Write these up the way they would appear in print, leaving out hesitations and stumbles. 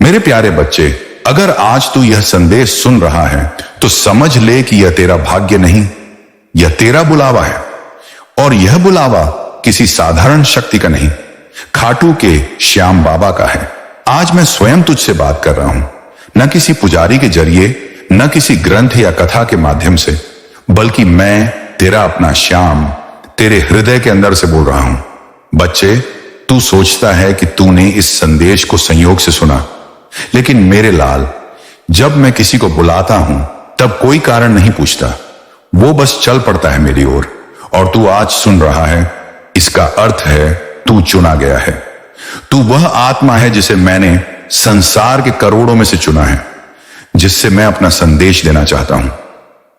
मेरे प्यारे बच्चे, अगर आज तू यह संदेश सुन रहा है तो समझ ले कि यह तेरा भाग्य नहीं, यह तेरा बुलावा है। और यह बुलावा किसी साधारण शक्ति का नहीं, खाटू के श्याम बाबा का है। आज मैं स्वयं तुझसे बात कर रहा हूं, न किसी पुजारी के जरिए, न किसी ग्रंथ या कथा के माध्यम से, बल्कि मैं तेरा अपना श्याम तेरे हृदय के अंदर से बोल रहा हूं। बच्चे, तू सोचता है कि तूने इस संदेश को संयोग से सुना, लेकिन मेरे लाल, जब मैं किसी को बुलाता हूं तब कोई कारण नहीं पूछता, वो बस चल पड़ता है मेरी ओर। और तू आज सुन रहा है, इसका अर्थ है तू चुना गया है। तू वह आत्मा है जिसे मैंने संसार के करोड़ों में से चुना है, जिससे मैं अपना संदेश देना चाहता हूं।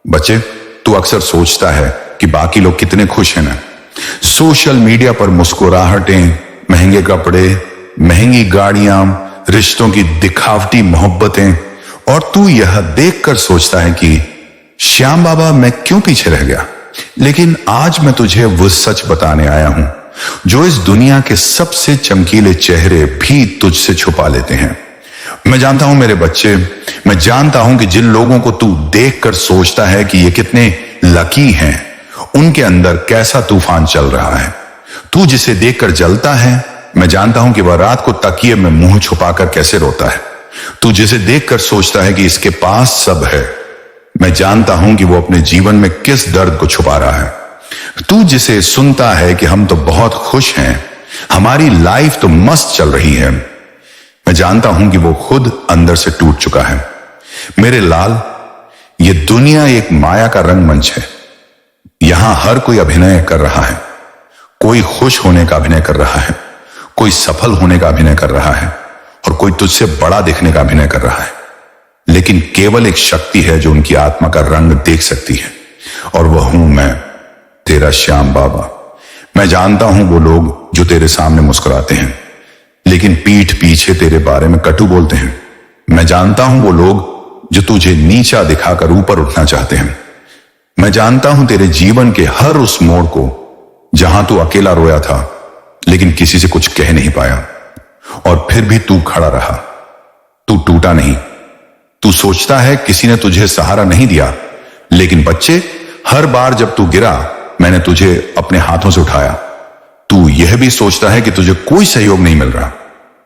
बच्चे, तू अक्सर सोचता है कि बाकी लोग कितने खुश हैं ना, सोशल मीडिया पर मुस्कुराहटें, महंगे कपड़े, महंगी गाड़ियां, रिश्तों की दिखावटी मोहब्बतें, और तू यह देखकर सोचता है कि श्याम बाबा, मैं क्यों पीछे रह गया। लेकिन आज मैं तुझे वो सच बताने आया हूं जो इस दुनिया के सबसे चमकीले चेहरे भी तुझसे छुपा लेते हैं। मैं जानता हूं मेरे बच्चे, मैं जानता हूं कि जिन लोगों को तू देखकर सोचता है कि ये कितने लकी हैं, उनके अंदर कैसा तूफान चल रहा है। तू जिसे देखकर जलता है, मैं जानता हूं कि वह रात को तकिए में मुंह छुपाकर कैसे रोता है। तू जिसे देखकर सोचता है कि इसके पास सब है, मैं जानता हूं कि वो अपने जीवन में किस दर्द को छुपा रहा है। तू जिसे सुनता है कि हम तो बहुत खुश हैं, हमारी लाइफ तो मस्त चल रही है, मैं जानता हूं कि वो खुद अंदर से टूट चुका है। मेरे लाल, ये दुनिया एक माया का रंगमंच है। यहां हर कोई अभिनय कर रहा है, कोई खुश होने का अभिनय कर रहा है, कोई सफल होने का अभिनय कर रहा है, और कोई तुझसे बड़ा दिखने का अभिनय कर रहा है। लेकिन केवल एक शक्ति है जो उनकी आत्मा का रंग देख सकती है, और वह हूं मैं, तेरा श्याम बाबा। मैं जानता हूं वो लोग जो तेरे सामने मुस्कुराते हैं, लेकिन पीठ पीछे तेरे बारे में कटु बोलते हैं। मैं जानता हूं वो लोग जो तुझे नीचा दिखाकर ऊपर उठना चाहते हैं। मैं जानता हूं तेरे जीवन के हर उस मोड़ को जहां तू अकेला रोया था, लेकिन किसी से कुछ कह नहीं पाया, और फिर भी तू खड़ा रहा। तू टूटा नहीं। तू सोचता है किसी ने तुझे सहारा नहीं दिया, लेकिन बच्चे, हर बार जब तू गिरा, मैंने तुझे अपने हाथों से उठाया। तू यह भी सोचता है कि तुझे कोई सहयोग नहीं मिल रहा,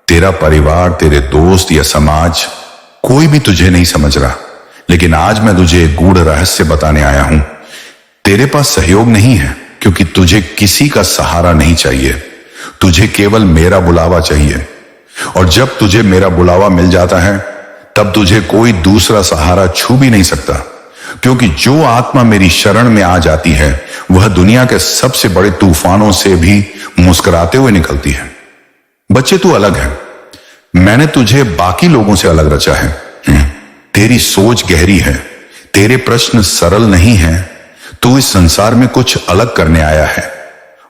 तेरा परिवार, तेरे दोस्त या समाज, कोई भी तुझे नहीं समझ रहा। लेकिन आज मैं तुझे एक गूढ़ रहस्य बताने आया हूं। तेरे पास सहयोग नहीं है क्योंकि तुझे किसी का सहारा नहीं चाहिए, तुझे केवल मेरा बुलावा चाहिए। और जब तुझे मेरा बुलावा मिल जाता है, तब तुझे कोई दूसरा सहारा छू भी नहीं सकता, क्योंकि जो आत्मा मेरी शरण में आ जाती है, वह दुनिया के सबसे बड़े तूफानों से भी मुस्कुराते हुए निकलती है। बच्चे, तू अलग है। मैंने तुझे बाकी लोगों से अलग रचा है। तेरी सोच गहरी है, तेरे प्रश्न सरल नहीं है। तू इस संसार में कुछ अलग करने आया है,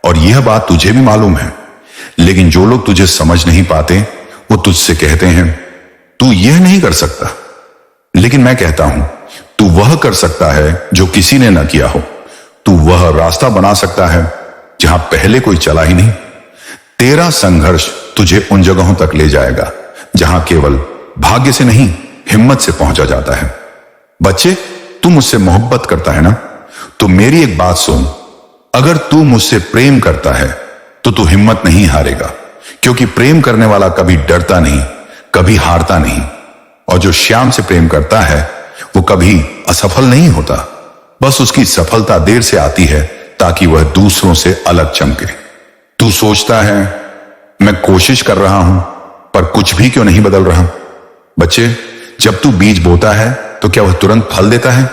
और यह बात तुझे भी मालूम है। लेकिन जो लोग तुझे समझ नहीं पाते, वो तुझसे कहते हैं तू यह नहीं कर सकता। लेकिन मैं कहता हूं, तू वह कर सकता है जो किसी ने न किया हो। तू वह रास्ता बना सकता है जहां पहले कोई चला ही नहीं। तेरा संघर्ष तुझे उन जगहों तक ले जाएगा जहां केवल भाग्य से नहीं, हिम्मत से पहुंचा जाता है। बच्चे, तू मुझसे मोहब्बत करता है ना, तो मेरी एक बात सुन। अगर तू मुझसे प्रेम करता है तो तू हिम्मत नहीं हारेगा, क्योंकि प्रेम करने वाला कभी डरता नहीं, कभी हारता नहीं। और जो श्याम से प्रेम करता है, वो कभी असफल नहीं होता। बस उसकी सफलता देर से आती है, ताकि वह दूसरों से अलग चमके। तू सोचता है मैं कोशिश कर रहा हूं, पर कुछ भी क्यों नहीं बदल रहा। बच्चे, जब तू बीज बोता है तो क्या वह तुरंत फल देता है?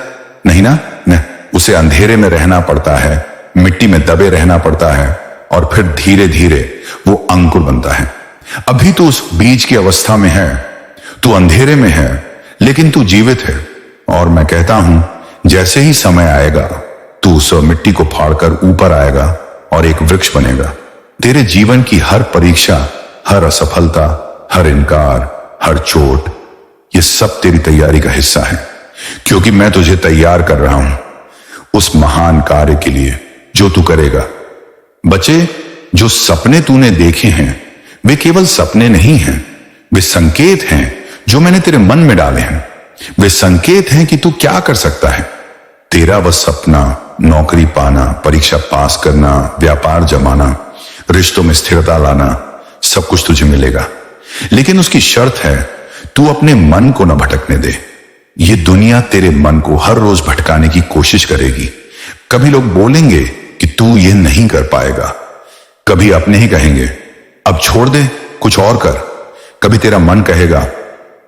नहीं ना, नहीं। उसे अंधेरे में रहना पड़ता है, मिट्टी में दबे रहना पड़ता है, और फिर धीरे धीरे वो अंकुर बनता है। अभी तू उस बीज की अवस्था में है, तू अंधेरे में है, लेकिन तू जीवित है। और मैं कहता हूं, जैसे ही समय आएगा, तू उस मिट्टी को फाड़कर ऊपर आएगा और एक वृक्ष बनेगा। तेरे जीवन की हर परीक्षा, हर असफलता, हर इनकार, हर चोट, ये सब तेरी तैयारी का हिस्सा है, क्योंकि मैं तुझे तैयार कर रहा हूं उस महान कार्य के लिए जो तू करेगा। बच्चे, जो सपने तूने देखे हैं, वे केवल सपने नहीं हैं, वे संकेत हैं जो मैंने तेरे मन में डाले हैं वे संकेत हैं कि तू क्या कर सकता है। तेरा वह सपना, नौकरी पाना, परीक्षा पास करना, व्यापार जमाना, रिश्तों में स्थिरता लाना, सब कुछ तुझे मिलेगा। लेकिन उसकी शर्त है तू अपने मन को न भटकने दे। ये दुनिया तेरे मन को हर रोज भटकाने की कोशिश करेगी। कभी लोग बोलेंगे कि तू ये नहीं कर पाएगा, कभी अपने ही कहेंगे अब छोड़ दे, कुछ और कर। कभी तेरा मन कहेगा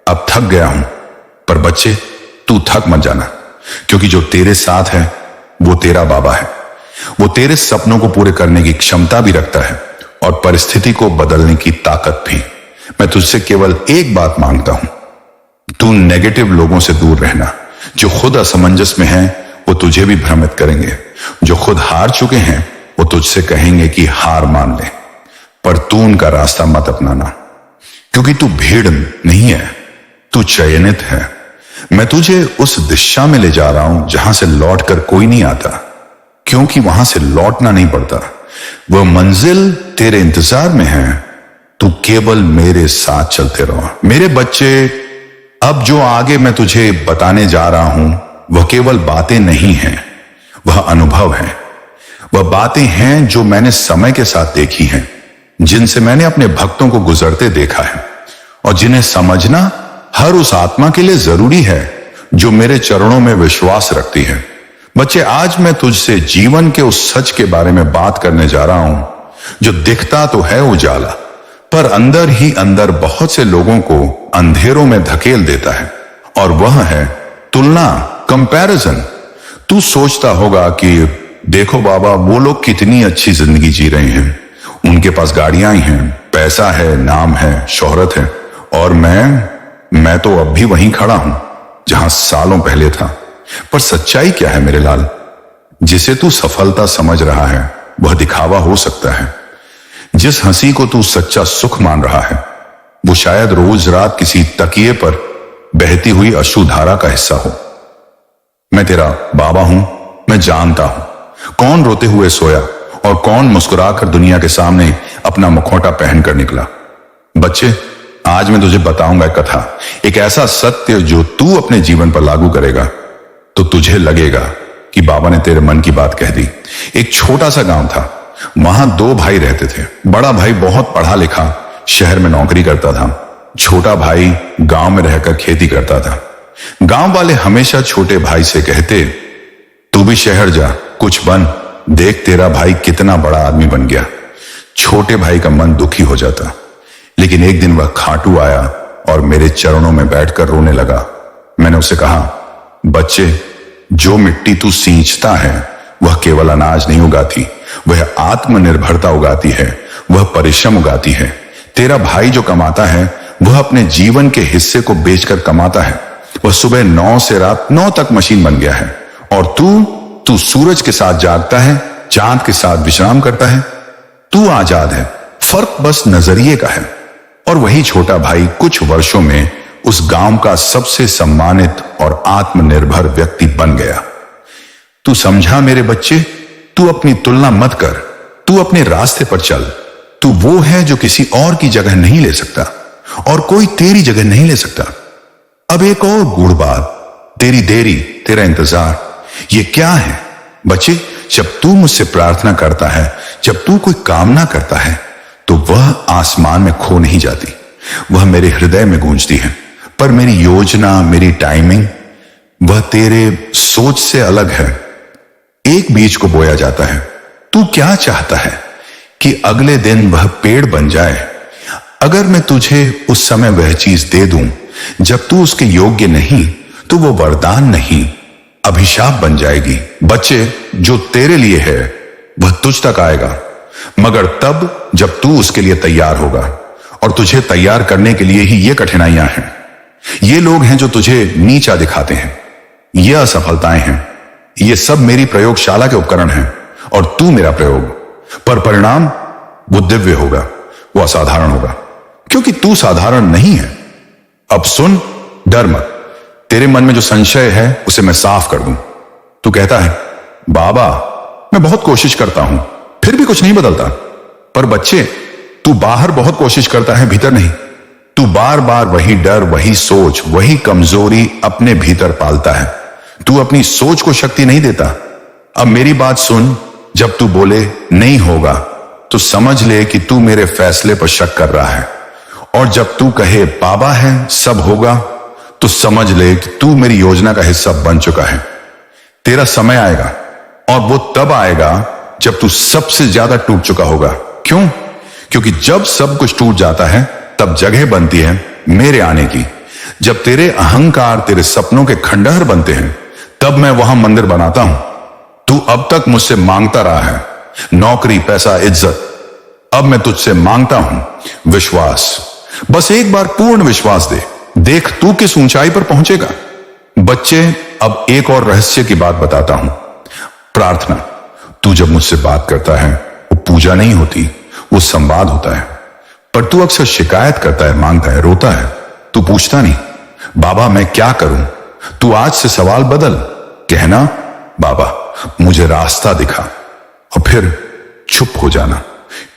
अब थक गया हूं। पर बच्चे, तू थक मत जाना, क्योंकि जो तेरे साथ है वो तेरा बाबा है। वो तेरे सपनों को पूरे करने की क्षमता भी रखता है और परिस्थिति को बदलने की ताकत भी। मैं तुझसे केवल एक बात मांगता हूं, तू नेगेटिव लोगों से दूर रहना। जो खुद असमंजस में हैं वो तुझे भी भ्रमित करेंगे। जो खुद हार चुके हैं वो तुझसे कहेंगे कि हार मान ले। पर तू उनका रास्ता मत अपनाना, क्योंकि तू भीड़ नहीं है, तू चयनित है। मैं तुझे उस दिशा में ले जा रहा हूं जहां से लौट कर कोई नहीं आता, क्योंकि वहां से लौटना नहीं पड़ता। वह मंजिल तेरे इंतजार में है। तू केवल मेरे साथ चलते रहो। मेरे बच्चे, अब जो आगे मैं तुझे बताने जा रहा हूं वह केवल बातें नहीं हैं, वह अनुभव है। वह बातें हैं जो मैंने समय के साथ देखी हैं, जिनसे मैंने अपने भक्तों को गुजरते देखा है, और जिन्हें समझना हर उस आत्मा के लिए जरूरी है जो मेरे चरणों में विश्वास रखती है। बच्चे, आज मैं तुझसे जीवन के उस सच के बारे में बात करने जा रहा हूं जो दिखता तो है उजाला, पर अंदर ही अंदर बहुत से लोगों को अंधेरों में धकेल देता है, और वह है तुलना, कंपैरिजन। तू सोचता होगा कि देखो बाबा, वो लोग कितनी अच्छी जिंदगी जी रहे हैं, उनके पास गाड़ियां हैं, पैसा है, नाम है, शोहरत है, और मैं तो अब भी वहीं खड़ा हूं जहां सालों पहले था। पर सच्चाई क्या है मेरे लाल? जिसे तू सफलता समझ रहा है वह दिखावा हो सकता है। जिस हंसी को तू सच्चा सुख मान रहा है वो शायद रोज रात किसी तकिए पर बहती हुई अश्रुधारा का हिस्सा हो। मैं तेरा बाबा हूं, मैं जानता हूं कौन रोते हुए सोया और कौन मुस्कुराकर दुनिया के सामने अपना मुखौटा पहनकर निकला। बच्चे, आज मैं तुझे बताऊंगा एक कथा, एक ऐसा सत्य जो तू अपने जीवन पर लागू करेगा तो तुझे लगेगा कि बाबा ने तेरे मन की बात कह दी। एक छोटा सा गांव था, वहां दो भाई रहते थे। बड़ा भाई बहुत पढ़ा लिखा शहर में नौकरी करता था, छोटा भाई गांव में रहकर खेती करता था। गांव वाले हमेशा छोटे भाई से कहते, तू भी शहर जा, कुछ बन, देख तेरा भाई कितना बड़ा आदमी बन गया। छोटे भाई का मन दुखी हो जाता। लेकिन एक दिन वह खाटू आया और मेरे चरणों में बैठकर रोने लगा। मैंने उसे कहा, बच्चे, जो मिट्टी तू सींचता है वह केवल अनाज नहीं उगाती, वह आत्मनिर्भरता उगाती है, वह परिश्रम उगाती है। तेरा भाई जो कमाता है वह अपने जीवन के हिस्से को बेचकर कमाता है। वह सुबह 9 से रात 9 तक मशीन बन गया है, और तू सूरज के साथ जागता है, चांद के साथ विश्राम करता है। तू आजाद है, फर्क बस नजरिए का है। और वही छोटा भाई कुछ वर्षों में उस गांव का सबसे सम्मानित और आत्मनिर्भर व्यक्ति बन गया। तू समझा मेरे बच्चे? तू अपनी तुलना मत कर, तू अपने रास्ते पर चल। तू वो है जो किसी और की जगह नहीं ले सकता, और कोई तेरी जगह नहीं ले सकता। अब एक और गूढ़ बात, तेरी देरी, तेरा इंतजार, ये क्या है? बच्चे, जब तू मुझसे प्रार्थना करता है, जब तू कोई कामना करता है, तो वह आसमान में खो नहीं जाती, वह मेरे हृदय में गूंजती है। पर मेरी योजना, मेरी टाइमिंग, वह तेरे सोच से अलग है। एक बीज को बोया जाता है। तू क्या चाहता है कि अगले दिन वह पेड़ बन जाए? अगर मैं तुझे उस समय वह चीज दे दूं जब तू उसके योग्य नहीं, तो वो वरदान नहीं, अभिशाप बन जाएगी। बच्चे, जो तेरे लिए है वह तुझ तक आएगा, मगर तब जब तू उसके लिए तैयार होगा। और तुझे तैयार करने के लिए ही ये कठिनाइयां हैं। ये लोग हैं जो तुझे नीचा दिखाते हैं, ये असफलताएं हैं, ये सब मेरी प्रयोगशाला के उपकरण हैं, और तू मेरा प्रयोग। पर परिणाम वो दिव्य होगा, वो असाधारण होगा, क्योंकि तू साधारण नहीं है। अब सुन, डर मत। तेरे मन में जो संशय है उसे मैं साफ कर दूं। तू कहता है, बाबा, मैं बहुत कोशिश करता हूं, फिर भी कुछ नहीं बदलता। पर बच्चे, तू बाहर बहुत कोशिश करता है, भीतर नहीं। तू बार बार वही डर, वही सोच, वही कमजोरी अपने भीतर पालता है। तू अपनी सोच को शक्ति नहीं देता। अब मेरी बात सुन, जब तू बोले नहीं होगा तो समझ ले कि तू मेरे फैसले पर शक कर रहा है। और जब तू कहे बाबा है सब होगा, तो समझ ले कि तू मेरी योजना का हिस्सा बन चुका है। तेरा समय आएगा, और वो तब आएगा जब तू सबसे ज्यादा टूट चुका होगा। क्यों? क्योंकि जब सब कुछ टूट जाता है तब जगह बनती है मेरे आने की। जब तेरे अहंकार तेरे सपनों के खंडहर बनते हैं तब मैं वहां मंदिर बनाता हूं। तू अब तक मुझसे मांगता रहा है नौकरी, पैसा, इज्जत। अब मैं तुझसे मांगता हूं विश्वास। बस एक बार पूर्ण विश्वास दे, देख तू किस ऊंचाई पर पहुंचेगा। बच्चे, अब एक और रहस्य की बात बताता हूं। प्रार्थना। तू जब मुझसे बात करता है वो पूजा नहीं होती, वो संवाद होता है। पर तू अक्सर शिकायत करता है, मांगता है, रोता है। तू पूछता नहीं बाबा मैं क्या करूं। तू आज से सवाल बदल, कहना बाबा मुझे रास्ता दिखा, और फिर चुप हो जाना।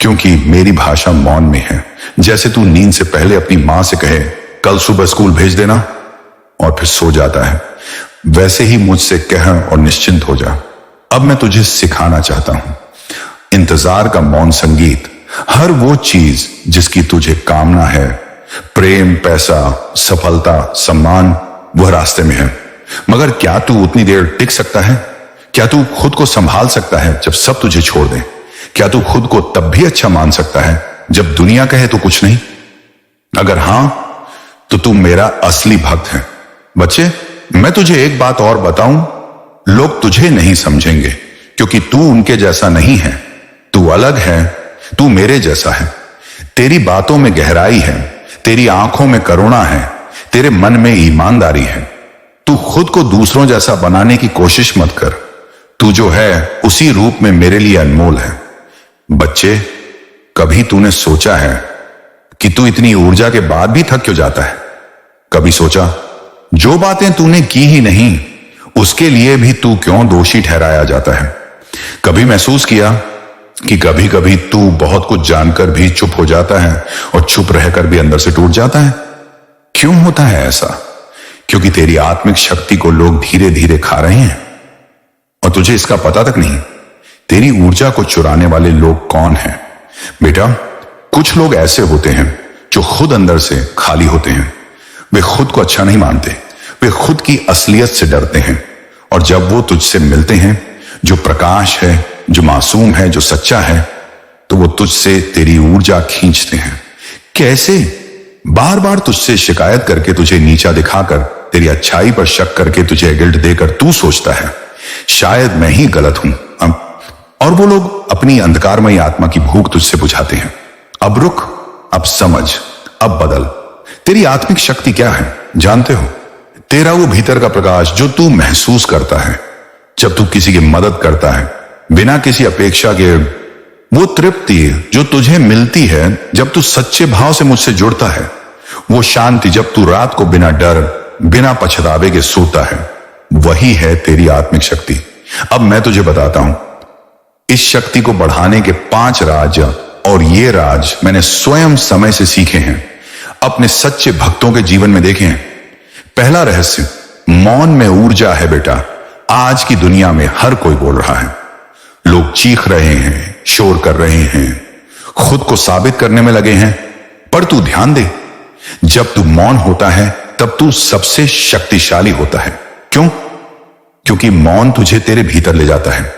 क्योंकि मेरी भाषा मौन में है। जैसे तू नींद से पहले अपनी मां से कहे कल सुबह स्कूल भेज देना, और फिर सो जाता है, वैसे ही मुझसे कह और निश्चिंत हो जा। अब मैं तुझे सिखाना चाहता हूं इंतजार का मौन संगीत। हर वो चीज जिसकी तुझे कामना है, प्रेम, पैसा, सफलता, सम्मान, वह रास्ते में है। मगर क्या तू उतनी देर टिक सकता है? क्या तू खुद को संभाल सकता है जब सब तुझे छोड़ दे? क्या तू खुद को तब भी अच्छा मान सकता है जब दुनिया कहे तो कुछ नहीं? अगर हां, तो तू मेरा असली भक्त है। बच्चे, मैं तुझे एक बात और बताऊं, लोग तुझे नहीं समझेंगे क्योंकि तू उनके जैसा नहीं है। तू अलग है, तू मेरे जैसा है। तेरी बातों में गहराई है, तेरी आंखों में करुणा है, तेरे मन में ईमानदारी है। तू खुद को दूसरों जैसा बनाने की कोशिश मत कर। तू जो है उसी रूप में मेरे लिए अनमोल है। बच्चे, कभी तूने सोचा है कि तू इतनी ऊर्जा के बाद भी थक क्यों जाता है? कभी सोचा जो बातें तूने की ही नहीं उसके लिए भी तू क्यों दोषी ठहराया जाता है? कभी महसूस किया कि कभी कभी तू बहुत कुछ जानकर भी चुप हो जाता है और चुप रहकर भी अंदर से टूट जाता है? क्यों होता है ऐसा? क्योंकि तेरी आत्मिक शक्ति को लोग धीरे धीरे खा रहे हैं और तुझे इसका पता तक नहीं। तेरी ऊर्जा को चुराने वाले लोग कौन हैं? बेटा, कुछ लोग ऐसे होते हैं जो खुद अंदर से खाली होते हैं। वे खुद को अच्छा नहीं मानते, वे खुद की असलियत से डरते हैं। और जब वो तुझसे मिलते हैं, जो प्रकाश है, जो मासूम है, जो सच्चा है, तो वो तुझसे तेरी ऊर्जा खींचते हैं। कैसे? बार बार तुझसे शिकायत करके, तुझे नीचा दिखाकर, तेरी अच्छाई पर शक करके, तुझे गिल्ट देकर तू सोचता है शायद मैं ही गलत हूं। और वो लोग अपनी अंधकारमयी आत्मा की भूख तुझसे बुझाते हैं। अब रुक, अब समझ, अब बदल। तेरी आत्मिक शक्ति क्या है जानते हो? तेरा वो भीतर का प्रकाश जो तू महसूस करता है जब तू किसी की मदद करता है बिना किसी अपेक्षा के। वो तृप्ति जो तुझे मिलती है जब तू सच्चे भाव से मुझसे जुड़ता है। वो शांति जब तू रात को बिना डर, बिना पछतावे के सोता है। वही है तेरी आत्मिक शक्ति। अब मैं तुझे बताता हूं इस शक्ति को बढ़ाने के 5 राज, और ये राज मैंने स्वयं समय से सीखे हैं, अपने सच्चे भक्तों के जीवन में देखे हैं। पहला रहस्य, मौन में ऊर्जा है बेटा। आज की दुनिया में हर कोई बोल रहा है, लोग चीख रहे हैं, शोर कर रहे हैं, खुद को साबित करने में लगे हैं। पर तू ध्यान दे, जब तू मौन होता है तब तू सबसे शक्तिशाली होता है। क्यों? क्योंकि मौन तुझे तेरे भीतर ले जाता है।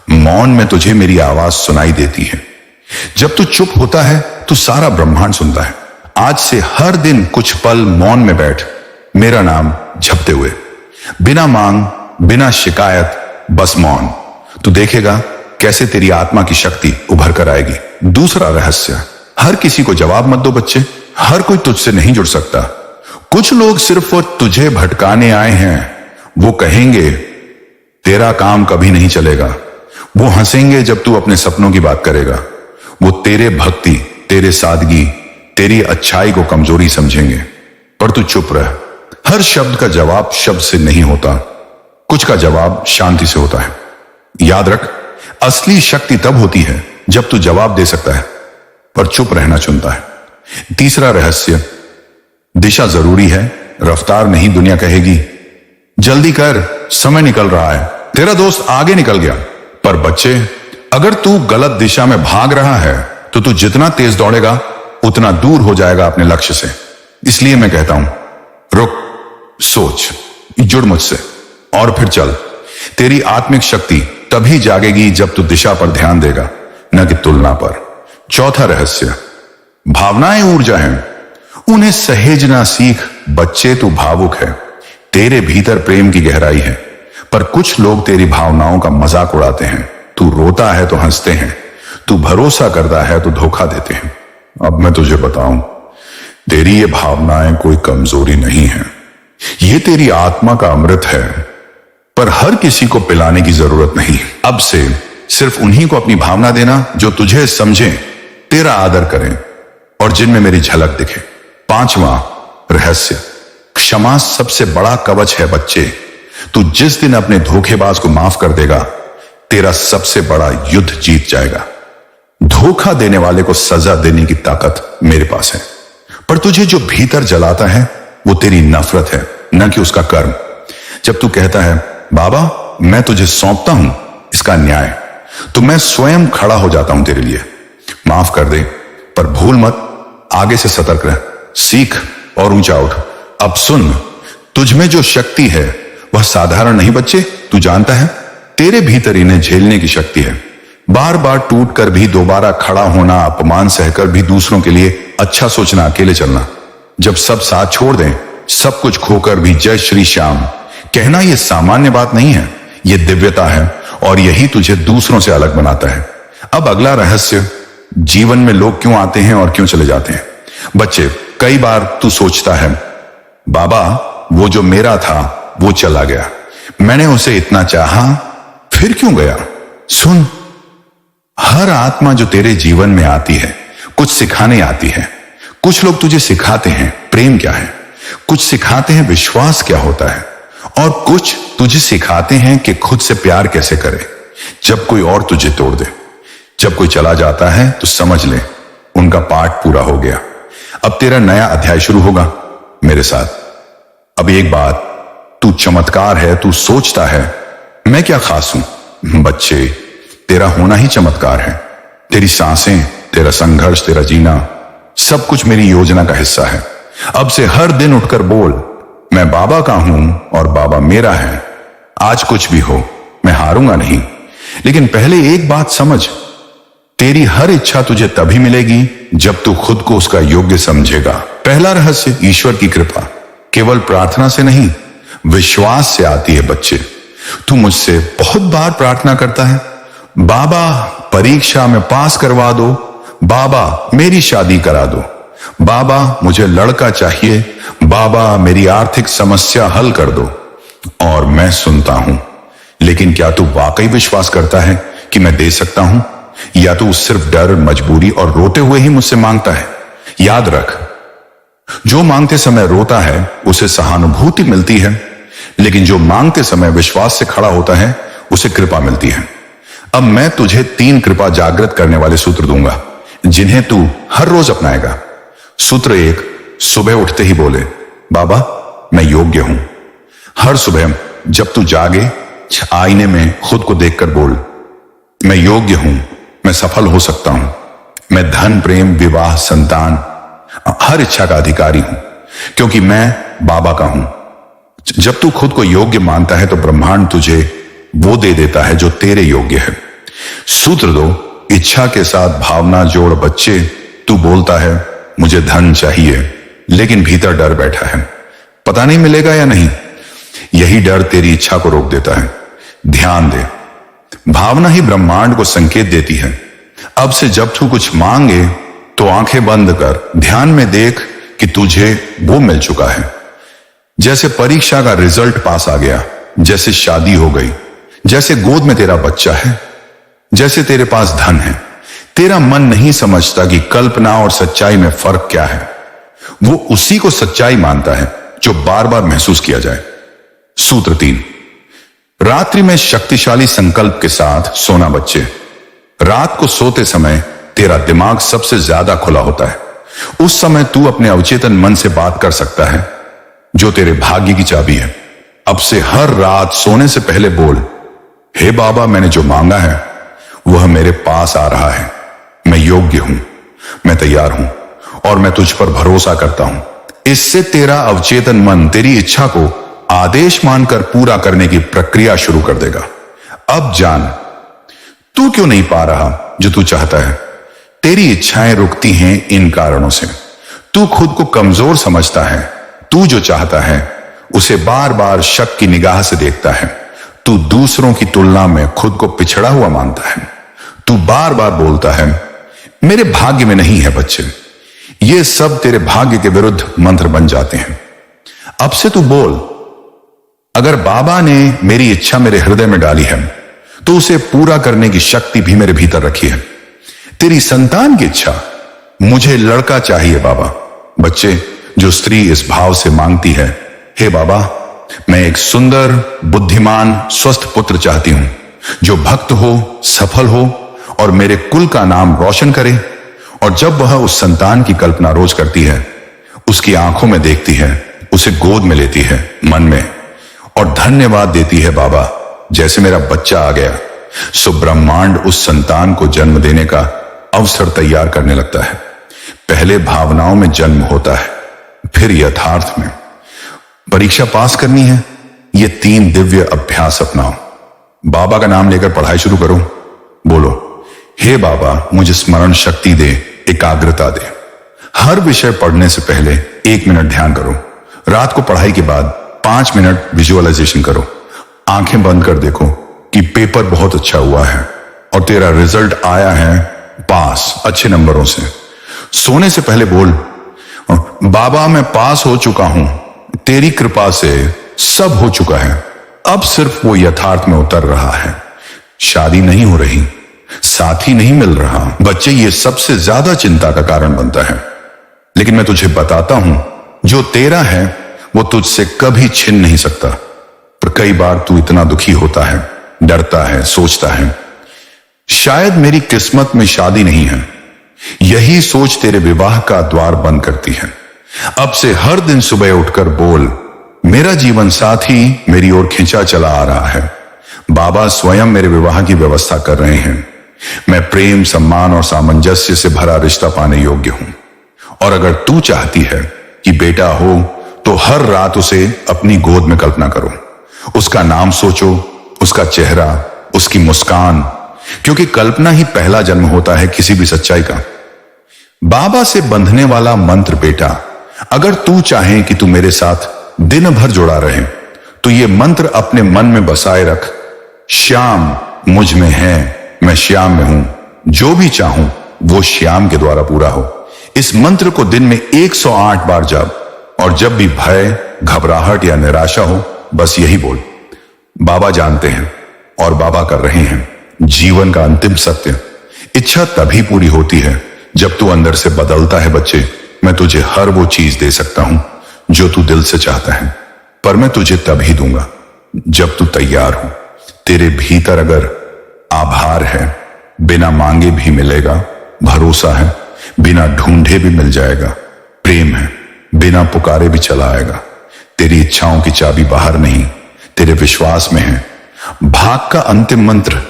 मौन में तुझे मेरी आवाज सुनाई देती है। जब तू चुप होता है तो सारा ब्रह्मांड सुनता है। आज से हर दिन कुछ पल मौन में बैठ, मेरा नाम जपते हुए, बिना मांग, बिना शिकायत, बस मौन। तू देखेगा कैसे तेरी आत्मा की शक्ति उभर कर आएगी। दूसरा रहस्य, हर किसी को जवाब मत दो बच्चे। हर कोई तुझसे नहीं जुड़ सकता। कुछ लोग सिर्फ तुझे भटकाने आए हैं। वो कहेंगे तेरा काम कभी नहीं चलेगा। वो हंसेंगे जब तू अपने सपनों की बात करेगा। वो तेरे भक्ति, तेरे सादगी, तेरी अच्छाई को कमजोरी समझेंगे। पर तू चुप रह। हर शब्द का जवाब शब्द से नहीं होता, कुछ का जवाब शांति से होता है। याद रख, असली शक्ति तब होती है जब तू जवाब दे सकता है पर चुप रहना चुनता है। तीसरा रहस्य, दिशा जरूरी है, रफ्तार नहीं दुनिया कहेगी। जल्दी कर, समय निकल रहा है। तेरा दोस्त आगे निकल गया। पर बच्चे, अगर तू गलत दिशा में भाग रहा है तो तू जितना तेज दौड़ेगा उतना दूर हो जाएगा अपने लक्ष्य से। इसलिए मैं कहता हूं, रुक, सोच, जुड़ मुझसे और फिर चल। तेरी आत्मिक शक्ति तभी जागेगी जब तू दिशा पर ध्यान देगा, न कि तुलना पर। चौथा रहस्य, भावनाएं ऊर्जा हैं, उन्हें सहेजना सीख। बच्चे, तू भावुक है, तेरे भीतर प्रेम की गहराई है, पर कुछ लोग तेरी भावनाओं का मजाक उड़ाते हैं। तू रोता है तो हंसते हैं, तू भरोसा करता है तो धोखा देते हैं। अब मैं तुझे बताऊं, तेरी ये भावनाएं कोई कमजोरी नहीं है, ये तेरी आत्मा का अमृत है। पर हर किसी को पिलाने की जरूरत नहीं। अब से सिर्फ उन्हीं को अपनी भावना देना जो तुझे समझें, तेरा आदर करें और जिनमें मेरी झलक दिखे। पांचवा रहस्य, क्षमा सबसे बड़ा कवच है बच्चे। तू जिस दिन अपने धोखेबाज को माफ कर देगा, तेरा सबसे बड़ा युद्ध जीत जाएगा। धोखा देने वाले को सजा देने की ताकत मेरे पास है, पर तुझे जो भीतर जलाता है वो तेरी नफरत है, न कि उसका कर्म। जब तू कहता है, बाबा मैं तुझे सौंपता हूं इसका न्याय, तो मैं स्वयं खड़ा हो जाता हूं तेरे लिए। माफ कर दे, पर भूल मत, आगे से सतर्क रह, सीख और ऊंचा उठ। अब सुन, तुझमें जो शक्ति है वह साधारण नहीं बच्चे। तू जानता है, तेरे भीतर इन्हें झेलने की शक्ति है। बार बार टूट कर भी दोबारा खड़ा होना, अपमान सहकर भी दूसरों के लिए अच्छा सोचना, अकेले चलना। जब सब साथ छोड़ दें, सब कुछ खोकर भी जय श्री श्याम कहना, यह सामान्य बात नहीं है, यह दिव्यता है, और यही तुझे दूसरों से अलग बनाता है। अब अगला रहस्य, जीवन में लोग क्यों आते हैं और क्यों चले जाते हैं। बच्चे, कई बार तू सोचता है, बाबा वो जो मेरा था वो चला गया, मैंने उसे इतना चाहा, फिर क्यों गया। सुन, हर आत्मा जो तेरे जीवन में आती है कुछ सिखाने आती है। कुछ लोग तुझे सिखाते हैं प्रेम क्या है, कुछ सिखाते हैं विश्वास क्या होता है, और कुछ तुझे सिखाते हैं कि खुद से प्यार कैसे करे जब कोई और तुझे तोड़ दे। जब कोई चला जाता है तो समझ ले उनका पाठ पूरा हो गया। अब तेरा नया अध्याय शुरू होगा मेरे साथ। अब एक बात, तू चमत्कार है। तू सोचता है मैं क्या खास हूं। बच्चे, तेरा होना ही चमत्कार है। तेरी सांसें, तेरा संघर्ष, तेरा जीना, सब कुछ मेरी योजना का हिस्सा है। अब से हर दिन उठकर बोल, मैं बाबा का हूं और बाबा मेरा है। आज कुछ भी हो, मैं हारूंगा नहीं। लेकिन पहले एक बात समझ, तेरी हर इच्छा तुझे तभी मिलेगी जब तू खुद को उसका योग्य समझेगा। पहला रहस्य, ईश्वर की कृपा केवल प्रार्थना से नहीं, विश्वास से आती है। बच्चे, तू मुझसे बहुत बार प्रार्थना करता है, बाबा परीक्षा में पास करवा दो, बाबा मेरी शादी करा दो, बाबा मुझे लड़का चाहिए, बाबा मेरी आर्थिक समस्या हल कर दो। और मैं सुनता हूं, लेकिन क्या तू वाकई विश्वास करता है कि मैं दे सकता हूं, या तू सिर्फ डर, मजबूरी और रोते हुए ही मुझसे मांगता है। याद रख, जो मांगते समय रोता है उसे सहानुभूति मिलती है, लेकिन जो मांगते समय विश्वास से खड़ा होता है उसे कृपा मिलती है। अब मैं तुझे 3 कृपा जागृत करने वाले सूत्र दूंगा जिन्हें तू हर रोज अपनाएगा। सूत्र 1, सुबह उठते ही बोले, बाबा मैं योग्य हूं। हर सुबह जब तू जागे, आईने में खुद को देखकर बोल, मैं योग्य हूं, मैं सफल हो सकता हूं, मैं धन, प्रेम, विवाह, संतान, हर इच्छा का अधिकारी हूं, क्योंकि मैं बाबा का हूं। जब तू खुद को योग्य मानता है तो ब्रह्मांड तुझे वो दे देता है जो तेरे योग्य है। सूत्र 2, इच्छा के साथ भावना जोड़। बच्चे, तू बोलता है मुझे धन चाहिए, लेकिन भीतर डर बैठा है, पता नहीं मिलेगा या नहीं। यही डर तेरी इच्छा को रोक देता है। ध्यान दे, भावना ही ब्रह्मांड को संकेत देती है। अब से जब तू कुछ मांगे तो आंखें बंद कर ध्यान में देख कि तुझे वो मिल चुका है। जैसे परीक्षा का रिजल्ट पास आ गया, जैसे शादी हो गई, जैसे गोद में तेरा बच्चा है, जैसे तेरे पास धन है। तेरा मन नहीं समझता कि कल्पना और सच्चाई में फर्क क्या है। वो उसी को सच्चाई मानता है जो बार बार महसूस किया जाए। सूत्र 3, रात्रि में शक्तिशाली संकल्प के साथ सोना। बच्चे, रात को सोते समय तेरा दिमाग सबसे ज्यादा खुला होता है। उस समय तू अपने अवचेतन मन से बात कर सकता है, जो तेरे भाग्य की चाबी है। अब से हर रात सोने से पहले बोल, हे बाबा, मैंने जो मांगा है वह मेरे पास आ रहा है। मैं योग्य हूं, मैं तैयार हूं और मैं तुझ पर भरोसा करता हूं। इससे तेरा अवचेतन मन तेरी इच्छा को आदेश मानकर पूरा करने की प्रक्रिया शुरू कर देगा। अब जान, तू क्यों नहीं पा रहा जो तू चाहता है। तेरी इच्छाएं रुकती हैं इन कारणों से। तू खुद को कमजोर समझता है। तू जो चाहता है उसे बार बार शक की निगाह से देखता है। तू दूसरों की तुलना में खुद को पिछड़ा हुआ मानता है। तू बार बार बोलता है, मेरे भाग्य में नहीं है। बच्चे, ये सब तेरे भाग्य के विरुद्ध मंत्र बन जाते हैं। अब से तू बोल, अगर बाबा ने मेरी इच्छा मेरे हृदय में डाली है तो उसे पूरा करने की शक्ति भी मेरे भीतर रखी है। तेरी संतान की इच्छा, मुझे लड़का चाहिए बाबा। बच्चे, जो स्त्री इस भाव से मांगती है, हे बाबा, मैं एक सुंदर, बुद्धिमान, स्वस्थ पुत्र चाहती हूं, जो भक्त हो, सफल हो और मेरे कुल का नाम रोशन करे। और जब वह उस संतान की कल्पना रोज करती है, उसकी आंखों में देखती है, उसे गोद में लेती है मन में और धन्यवाद देती है, बाबा, जैसे मेरा बच्चा आ गया, सो ब्रह्मांड उस संतान को जन्म देने का अवसर तैयार करने लगता है। पहले भावनाओं में जन्म होता है, फिर यथार्थ में। परीक्षा पास करनी है, ये 3 दिव्य अभ्यास अपनाओ। बाबा का नाम लेकर पढ़ाई शुरू करो। बोलो, हे बाबा, मुझे स्मरण शक्ति दे, एकाग्रता दे। हर विषय पढ़ने से पहले 1 मिनट ध्यान करो। रात को पढ़ाई के बाद 5 मिनट विजुअलाइजेशन करो। आंखें बंद कर देखो कि पेपर बहुत अच्छा हुआ है और तेरा रिजल्ट आया है पास, अच्छे नंबरों से। सोने से पहले बोल, बाबा, मैं पास हो चुका हूं, तेरी कृपा से सब हो चुका है। अब सिर्फ वो यथार्थ में उतर रहा है। शादी नहीं हो रही, साथी नहीं मिल रहा। बच्चे, ये सबसे ज्यादा चिंता का कारण बनता है। लेकिन मैं तुझे बताता हूं, जो तेरा है वो तुझसे कभी छिन नहीं सकता। पर कई बार तू इतना दुखी होता है, डरता है, सोचता है, शायद मेरी किस्मत में शादी नहीं है। यही सोच तेरे विवाह का द्वार बंद करती है। अब से हर दिन सुबह उठकर बोल, मेरा जीवन साथी मेरी ओर खिंचा चला आ रहा है। बाबा स्वयं मेरे विवाह की व्यवस्था कर रहे हैं। मैं प्रेम, सम्मान और सामंजस्य से भरा रिश्ता पाने योग्य हूं। और अगर तू चाहती है कि बेटा हो तो हर रात उसे अपनी गोद में कल्पना करो। उसका नाम सोचो, उसका चेहरा, उसकी मुस्कान, क्योंकि कल्पना ही पहला जन्म होता है किसी भी सच्चाई का। बाबा से बंधने वाला मंत्र, बेटा, अगर तू चाहे कि तू मेरे साथ दिन भर जुड़ा रहे तो ये मंत्र अपने मन में बसाए रख। श्याम मुझ में है, मैं श्याम में हूं। जो भी चाहूं वो श्याम के द्वारा पूरा हो। इस मंत्र को दिन में 108 बार जप, और जब भी भय, घबराहट या निराशा हो, बस यही बोल। बाबा जानते हैं और बाबा कर रहे हैं। जीवन का अंतिम सत्य, इच्छा तभी पूरी होती है जब तू अंदर से बदलता है। बच्चे, मैं तुझे हर वो चीज दे सकता हूं जो तू दिल से चाहता है, पर मैं तुझे तभी दूंगा जब तू तैयार हो। तेरे भीतर अगर आभार है, बिना मांगे भी मिलेगा। भरोसा है, बिना ढूंढे भी मिल जाएगा। प्रेम है, बिना पुकारे भी चला आएगा। तेरी इच्छाओं की चाबी बाहर नहीं, तेरे विश्वास में है। भाग का अंतिम मंत्र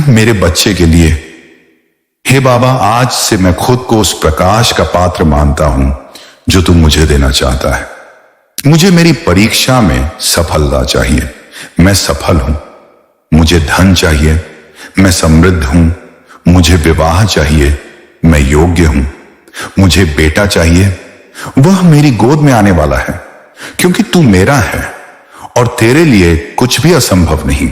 मेरे बच्चे के लिए, हे बाबा, आज से मैं खुद को उस प्रकाश का पात्र मानता हूं जो तू मुझे देना चाहता है। मुझे मेरी परीक्षा में सफलता चाहिए, मैं सफल हूं। मुझे धन चाहिए, मैं समृद्ध हूं। मुझे विवाह चाहिए, मैं योग्य हूं। मुझे बेटा चाहिए, वह मेरी गोद में आने वाला है, क्योंकि तू मेरा है और तेरे लिए कुछ भी असंभव नहीं।